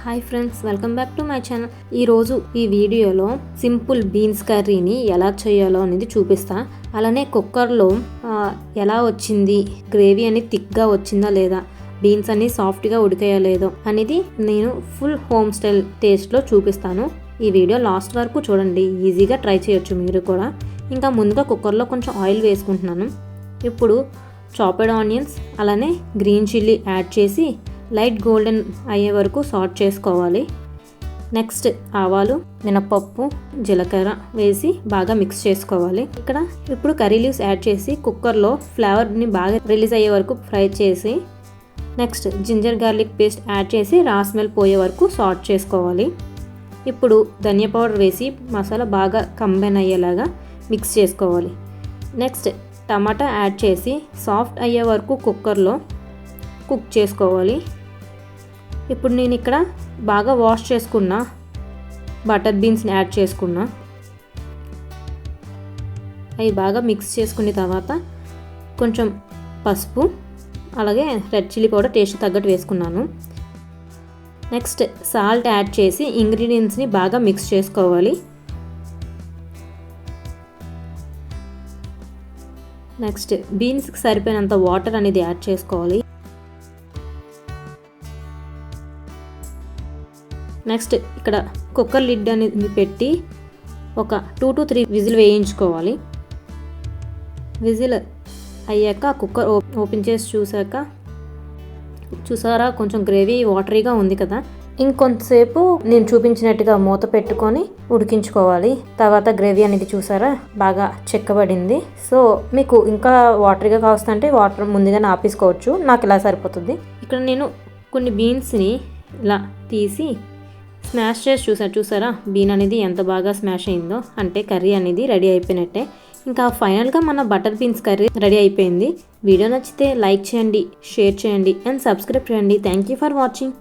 Hi friends, welcome back to my channel. ఈరోజు ఈ వీడియోలో సింపుల్ బీన్స్ కర్రీని ఎలా చేయాలో అనేది చూపిస్తా. అలానే కుక్కర్లో ఎలా వచ్చింది, గ్రేవీ అనేది థిక్గా వచ్చిందా లేదా, బీన్స్ అన్ని సాఫ్ట్గా ఉడికాయో లేదో అనేది నేను ఫుల్ హోమ్ స్టైల్ టేస్ట్లో చూపిస్తాను. ఈ వీడియో లాస్ట్ వరకు చూడండి, ఈజీగా ట్రై చేయొచ్చు మీరు కూడా. ఇంకా ముందుగా కుక్కర్లో కొంచెం ఆయిల్ వేసుకుంటున్నాను. ఇప్పుడు చాపెడ్ ఆనియన్స్ అలానే గ్రీన్ చిల్లీ యాడ్ చేసి లైట్ గోల్డెన్ అయ్యే వరకు సాట్ చేసుకోవాలి. నెక్స్ట్ ఆవాలు, మినపప్పు, జీలకర్ర వేసి బాగా మిక్స్ చేసుకోవాలి. ఇప్పుడు కర్రీ లీవ్స్ యాడ్ చేసి కుక్కర్లో ఫ్లేవర్ని బాగా రిలీజ్ అయ్యే వరకు ఫ్రై చేసి next ginger garlic paste add చేసి రా స్మెల్ పోయే వరకు సాట్ చేసుకోవాలి. ఇప్పుడు ధనియా పౌడర్ వేసి మసాలా బాగా కంబైన్ అయ్యేలాగా మిక్స్ చేసుకోవాలి. నెక్స్ట్ టమాటా యాడ్ చేసి సాఫ్ట్ అయ్యే వరకు కుక్కర్లో కుక్ చేసుకోవాలి. ఇప్పుడు నేను ఇక్కడ బాగా వాష్ చేసుకున్న బటర్ బీన్స్ని యాడ్ చేసుకున్నా. అవి బాగా మిక్స్ చేసుకున్న తర్వాత కొంచెం పసుపు అలాగే రెడ్ చిల్లీ పౌడర్ టేస్ట్ తగ్గట్టు వేసుకున్నాను. నెక్స్ట్ సాల్ట్ యాడ్ చేసి ఇంగ్రీడియంట్స్ని బాగా మిక్స్ చేసుకోవాలి. నెక్స్ట్ బీన్స్కి సరిపోయినంత వాటర్ అనేది యాడ్ చేసుకోవాలి. నెక్స్ట్ ఇక్కడ కుక్కర్ లిడ్ అనేది పెట్టి ఒక 2 to 3 విజిల్ వేయించుకోవాలి. విజిల్ అయ్యాక కుక్కర్ ఓపెన్ చేసి చూసారా కొంచెం గ్రేవీ వాటరీగా ఉంది కదా. ఇంకొంతసేపు నేను చూపించినట్టుగా మూత పెట్టుకొని ఉడికించుకోవాలి. తర్వాత గ్రేవీ అనేది చూసారా బాగా చిక్కబడింది. సో మీకు ఇంకా వాటరీగా కావస్తుంటే వాటర్ ముందుగానే ఆపేసుకోవచ్చు. నాకు ఇలా సరిపోతుంది. ఇక్కడ నేను కొన్ని బీన్స్ని ఇలా తీసి స్మాష్ చేసి చూసారా బీన్ అనేది ఎంత బాగా స్మాష్ అయిందో, అంటే కర్రీ అనేది రెడీ అయిపోయినట్టే. ఇంకా ఫైనల్గా మన బటర్ బీన్స్ కర్రీ రెడీ అయిపోయింది. వీడియో నచ్చితే లైక్ చేయండి, షేర్ చేయండి అండ్ సబ్స్క్రైబ్ చేయండి. Thank you for watching.